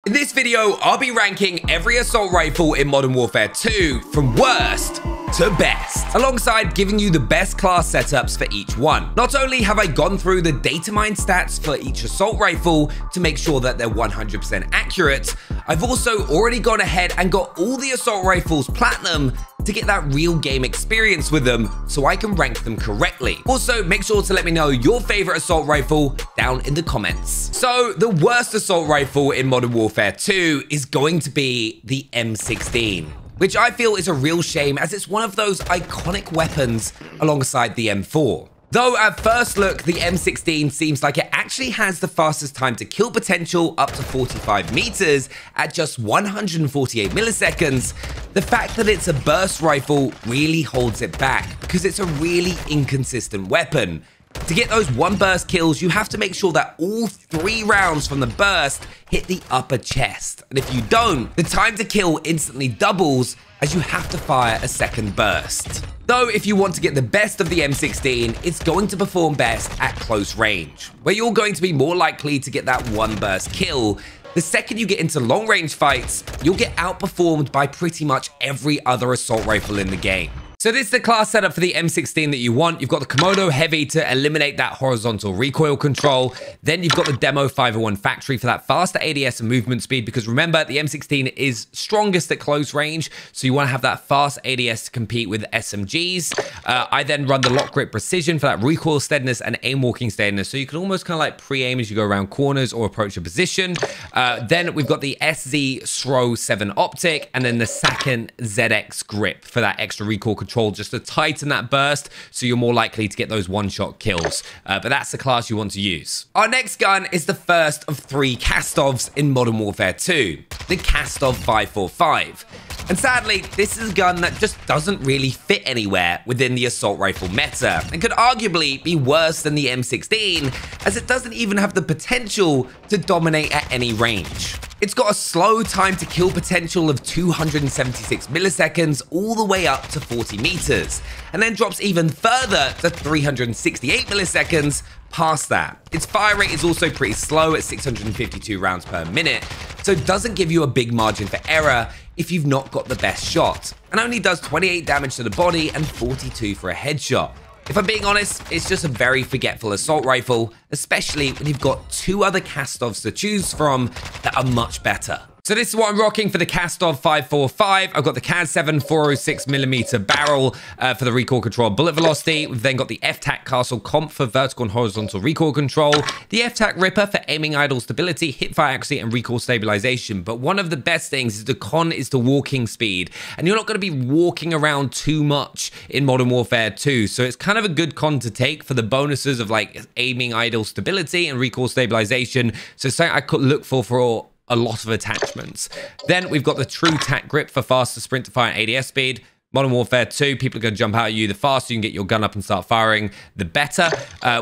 In this video, I'll be ranking every assault rifle in Modern Warfare 2 from worst to best, alongside giving you the best class setups for each one. Not only have I gone through the data mine stats for each assault rifle to make sure that they're 100% accurate, I've also already gone ahead and got all the assault rifles platinum to get that real game experience with them so I can rank them correctly. Also, make sure to let me know your favorite assault rifle down in the comments. So the worst assault rifle in Modern Warfare 2 is going to be the M16, which I feel is a real shame as it's one of those iconic weapons alongside the M4. Though at first look, the M16 seems like it actually has the fastest time to kill potential up to 45 meters at just 148 milliseconds, the fact that it's a burst rifle really holds it back because it's a really inconsistent weapon. To get those one burst kills, you have to make sure that all 3 rounds from the burst hit the upper chest. And if you don't, the time to kill instantly doubles as you have to fire a second burst. Though if you want to get the best of the M16, it's going to perform best at close range, where you're going to be more likely to get that one burst kill. The second you get into long range fights, you'll get outperformed by pretty much every other assault rifle in the game. So this is the class setup for the M16 that you want. You've got the Komodo Heavy to eliminate that horizontal recoil control. Then you've got the Demo 501 Factory for that faster ADS and movement speed, because remember, the M16 is strongest at close range, so you want to have that fast ADS to compete with SMGs. I then run the Lock Grip Precision for that recoil steadiness and aim walking steadiness, so you can almost kind of like pre-aim as you go around corners or approach a position. Then we've got the SZ SRO 7 Optic, and then the Saken ZX Grip for that extra recoil control, just to tighten that burst so you're more likely to get those one-shot kills. But that's the class you want to use. Our next gun is the first of 3 Kastovs in Modern Warfare 2, the Kastov 545. And sadly, this is a gun that just doesn't really fit anywhere within the assault rifle meta and could arguably be worse than the M16, as it doesn't even have the potential to dominate at any range. It's got a slow time to kill potential of 276 milliseconds all the way up to 40 meters, and then drops even further to 368 milliseconds past that. Its fire rate is also pretty slow at 652 rounds per minute, so it doesn't give you a big margin for error if you've not got the best shot, and only does 28 damage to the body and 42 for a headshot. If I'm being honest, it's just a very forgetful assault rifle, especially when you've got 2 other Kastovs to choose from that are much better. So this is what I'm rocking for the Kastov 545. I've got the KAZ-7 406mm barrel for the recoil control bullet velocity. We've then got the FTAC Castle Comp for vertical and horizontal recoil control, the FTAC Ripper for aiming idle stability, hipfire accuracy, and recoil stabilization. But one of the best things is the con is the walking speed, and you're not going to be walking around too much in Modern Warfare 2. So it's kind of a good con to take for the bonuses of like aiming idle stability and recoil stabilization. So something I could look for a lot of attachments. Then we've got the True Tac Grip for faster sprint to fire and ADS speed. Modern Warfare 2, people are going to jump out at you. The faster you can get your gun up and start firing, the better.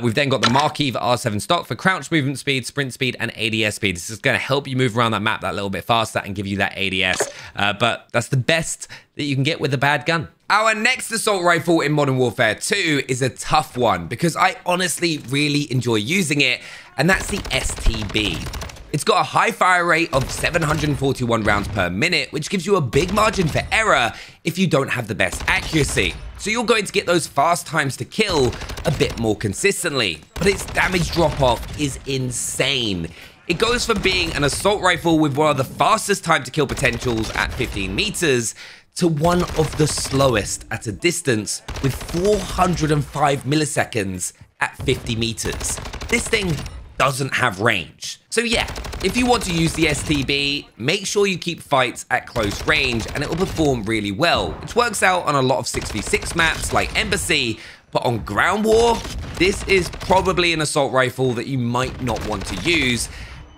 We've then got the Marquis for R7 stock for crouch movement speed, sprint speed, and ADS speed. This is going to help you move around that map that little bit faster and give you that ADS. But that's the best that you can get with a bad gun. Our next assault rifle in Modern Warfare 2 is a tough one because I honestly really enjoy using it, and that's the STB. It's got a high fire rate of 741 rounds per minute, which gives you a big margin for error if you don't have the best accuracy. So you're going to get those fast times to kill a bit more consistently, but its damage drop-off is insane. It goes from being an assault rifle with one of the fastest time to kill potentials at 15 meters to one of the slowest at a distance with 405 milliseconds at 50 meters. This thing doesn't have range. So yeah, if you want to use the STB, make sure you keep fights at close range and it will perform really well, which works out on a lot of 6v6 maps like Embassy, but on ground war, this is probably an assault rifle that you might not want to use,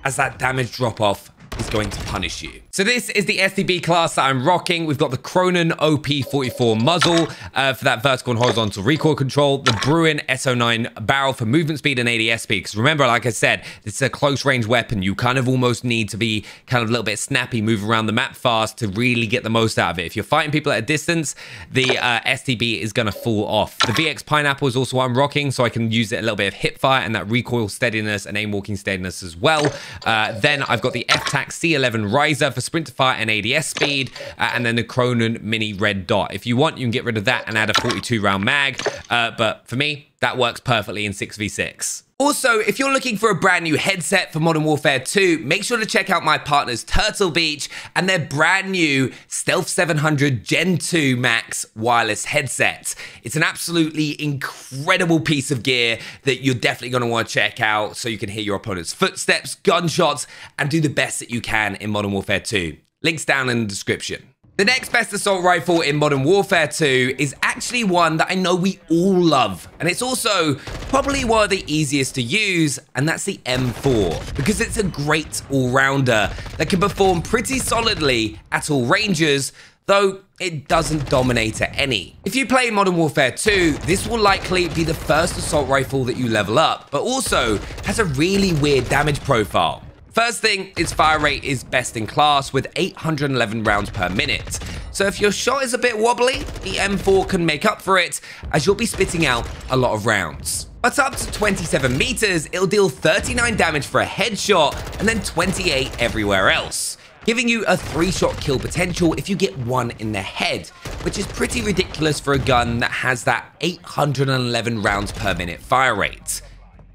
as that damage drop-off is going to punish you. So this is the STB class that I'm rocking. We've got the Cronen OP44 muzzle for that vertical and horizontal recoil control, the Bruen SO9 barrel for movement speed and ADS speed. Because remember, like I said, this is a close range weapon. You kind of almost need to be kind of a little bit snappy, move around the map fast to really get the most out of it. If you're fighting people at a distance, the STB is going to fall off. The VX Pineapple is also what I'm rocking, so I can use it a little bit of hip fire and that recoil steadiness and aim walking steadiness as well. Then I've got the FTAC F-Tac C11 Riser for sprint to fire and ADS speed, and then the Cronen Mini Red Dot. If you want, you can get rid of that and add a 42 round mag, but for me, that works perfectly in 6v6. Also, if you're looking for a brand new headset for Modern Warfare 2, make sure to check out my partners Turtle Beach and their brand new Stealth 700 Gen 2 Max wireless headset. It's an absolutely incredible piece of gear that you're definitely going to want to check out so you can hear your opponent's footsteps, gunshots, and do the best that you can in Modern Warfare 2. Links down in the description. The next best assault rifle in Modern Warfare 2 is actually one that I know we all love, and it's also probably one of the easiest to use, and that's the M4, because it's a great all-rounder that can perform pretty solidly at all ranges, though it doesn't dominate at any. If you play Modern Warfare 2, this will likely be the first assault rifle that you level up, but also has a really weird damage profile. First thing, its fire rate is best in class with 811 rounds per minute. So if your shot is a bit wobbly, the M4 can make up for it, as you'll be spitting out a lot of rounds. But up to 27 meters, it'll deal 39 damage for a headshot and then 28 everywhere else, giving you a 3-shot kill potential if you get one in the head, which is pretty ridiculous for a gun that has that 811 rounds per minute fire rate.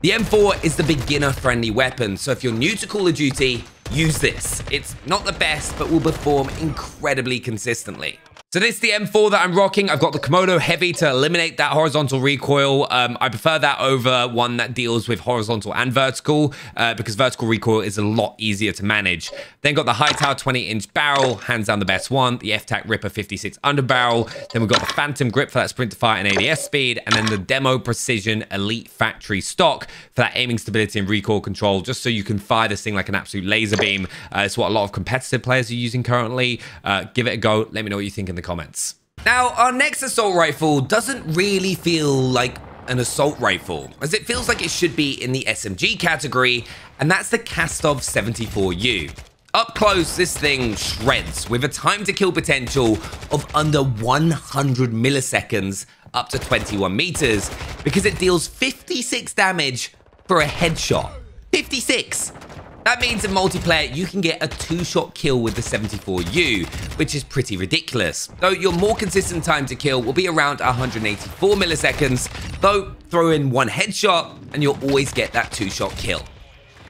The M4 is the beginner-friendly weapon, so if you're new to Call of Duty, use this. It's not the best, but will perform incredibly consistently. So this is the M4 that I'm rocking. I've got the Komodo Heavy to eliminate that horizontal recoil. I prefer that over one that deals with horizontal and vertical because vertical recoil is a lot easier to manage. Then got the Hightower 20-inch barrel, hands down the best one. The F-Tac Ripper 56 underbarrel. Then we've got the Phantom Grip for that sprint to fire and ADS speed. And then the Demo Precision Elite Factory Stock for that aiming stability and recoil control, just so you can fire this thing like an absolute laser beam. It's what a lot of competitive players are using currently. Give it a go. Let me know what you think in the comments. Now, our next assault rifle doesn't really feel like an assault rifle, as it feels like it should be in the SMG category, and that's the Kastov 74U. Up close, this thing shreds with a time to kill potential of under 100 milliseconds up to 21 meters, because it deals 56 damage for a headshot. 56! That means in multiplayer, you can get a 2-shot kill with the 74U, which is pretty ridiculous. Though your more consistent time to kill will be around 184 milliseconds, though throw in one headshot and you'll always get that 2-shot kill.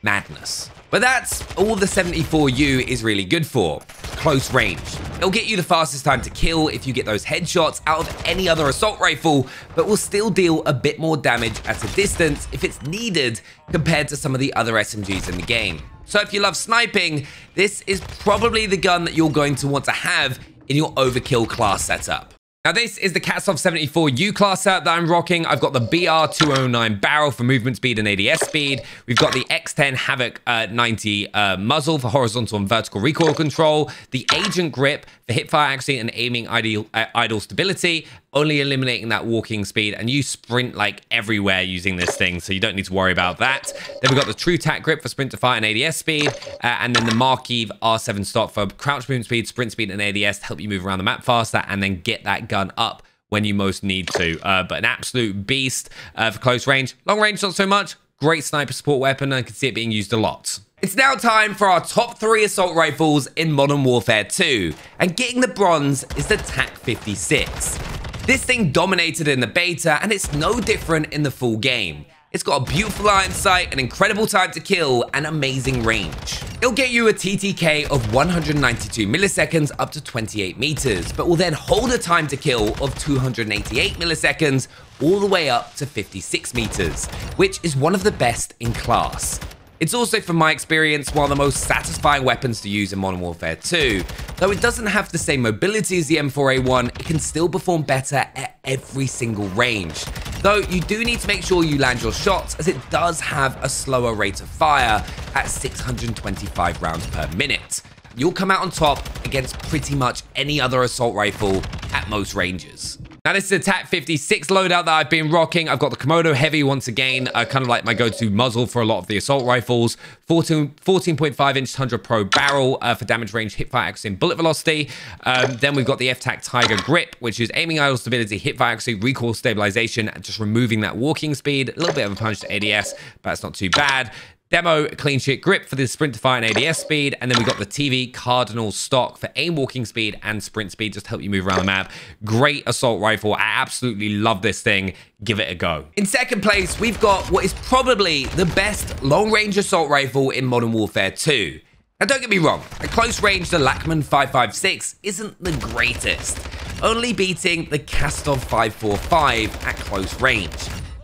Madness. But that's all the 74U is really good for. Close range. It'll get you the fastest time to kill if you get those headshots out of any other assault rifle, but will still deal a bit more damage at a distance if it's needed compared to some of the other SMGs in the game. So if you love sniping, this is probably the gun that you're going to want to have in your overkill class setup. Now this is the Kastov 74U class setup that I'm rocking. I've got the BR209 barrel for movement speed and ADS speed. We've got the X10 Havoc 90 muzzle for horizontal and vertical recoil control. The Agent Grip for hipfire accuracy and aiming idle stability, only eliminating that walking speed, and you sprint like everywhere using this thing, so you don't need to worry about that. Then we've got the True Tac Grip for sprint to fire and ADS speed, and then the Markiv R7 stock for crouch movement speed, sprint speed, and ADS to help you move around the map faster and then get that gun up when you most need to. But an absolute beast for close range. Long range, not so much. Great sniper support weapon, and I can see it being used a lot. It's now time for our top 3 assault rifles in Modern Warfare 2, and getting the bronze is the TAC-56. This thing dominated in the beta, and it's no different in the full game. It's got a beautiful iron sight, an incredible time to kill, and amazing range. It'll get you a TTK of 192 milliseconds up to 28 meters, but will then hold a time to kill of 288 milliseconds all the way up to 56 meters, which is one of the best in class. It's also, from my experience, one of the most satisfying weapons to use in Modern Warfare 2. Though it doesn't have the same mobility as the M4A1, it can still perform better at every single range. Though you do need to make sure you land your shots, as it does have a slower rate of fire at 625 rounds per minute. You'll come out on top against pretty much any other assault rifle at most ranges. Now this is the TAC-56 loadout that I've been rocking. I've got the Komodo Heavy once again, kind of like my go-to muzzle for a lot of the assault rifles. 14.5-inch Tundra Pro barrel for damage range, hipfire accuracy, and bullet velocity. Then we've got the F-Tac Tiger Grip, which is aiming idle stability, hipfire accuracy, recoil stabilization, and just removing that walking speed. A little bit of a punch to ADS, but it's not too bad. Demo clean shit grip for the sprint to fire and ADS speed. And then we got the TV Cardinal stock for aim walking speed and sprint speed, just to help you move around the map. Great assault rifle. I absolutely love this thing. Give it a go. In second place, we've got what is probably the best long-range assault rifle in Modern Warfare 2. Now, don't get me wrong, at close range, the Lachmann 5.56 isn't the greatest, only beating the Kastov 5.45 at close range.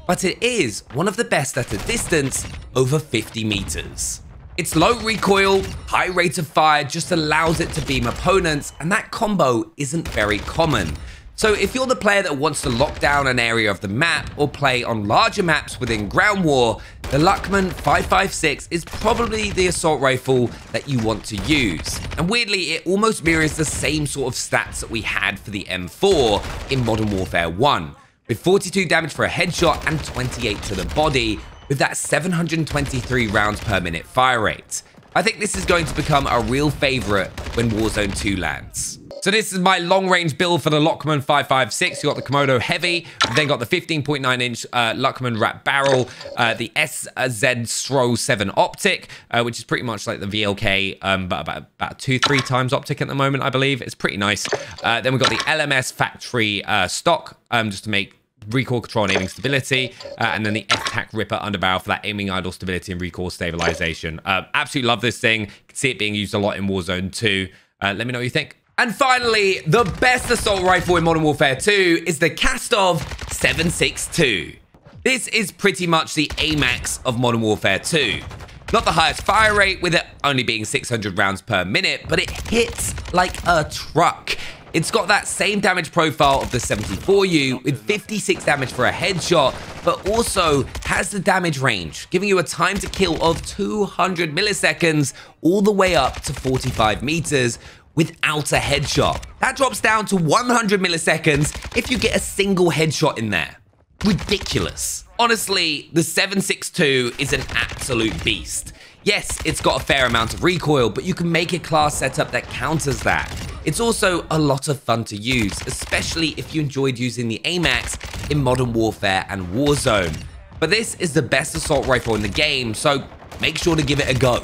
But it is one of the best at a distance over 50 meters. Its low recoil, high rate of fire just allows it to beam opponents, and that combo isn't very common. So if you're the player that wants to lock down an area of the map or play on larger maps within Ground War, the Lachmann 5.56 is probably the assault rifle that you want to use. And weirdly, it almost mirrors the same sort of stats that we had for the M4 in Modern Warfare 1, with 42 damage for a headshot and 28 to the body, with that 723 rounds per minute fire rate. I think this is going to become a real favorite when Warzone 2 lands. So this is my long-range build for the Lachmann 5.56. You got the Komodo Heavy, we've then got the 15.9-inch Lachmann Rat Barrel, the SZ Stro 7 Optic, which is pretty much like the VLK, but about 2-3 times optic at the moment, I believe. It's pretty nice. Then we've got the LMS Factory stock, just to make recoil control and aiming stability, and then the F-Tac Ripper underbarrel for that aiming idle stability and recoil stabilization. Absolutely love this thing. You can see it being used a lot in Warzone 2. Let me know what you think. And finally, the best assault rifle in Modern Warfare 2 is the Kastov 7.62. This is pretty much the AMAX of Modern Warfare 2. Not the highest fire rate, with it only being 600 rounds per minute, but it hits like a truck. It's got that same damage profile of the 74U with 56 damage for a headshot, but also has the damage range, giving you a time to kill of 200 milliseconds all the way up to 45 meters without a headshot. That drops down to 100 milliseconds if you get a single headshot in there. Ridiculous. Honestly, the 7.62 is an absolute beast. Yes, it's got a fair amount of recoil, but you can make a class setup that counters that. It's also a lot of fun to use, especially if you enjoyed using the AMAX in Modern Warfare and Warzone. But this is the best assault rifle in the game, so make sure to give it a go.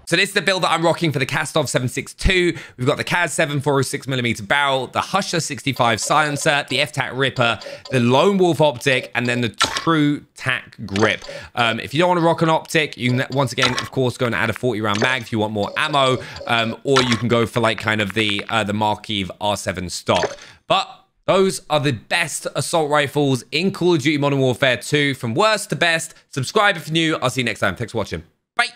So this is the build that I'm rocking for the Kastov 7.62. We've got the Kaz 7 406mm barrel, the Husher 65 silencer, the F-Tac Ripper, the Lone Wolf optic, and then the True Tac grip. If you don't want to rock an optic, you can once again, of course, go and add a 40-round mag if you want more ammo, or you can go for like kind of the Markiv R7 stock. But those are the best assault rifles in Call of Duty Modern Warfare 2, from worst to best. Subscribe if you're new. I'll see you next time. Thanks for watching. Bye.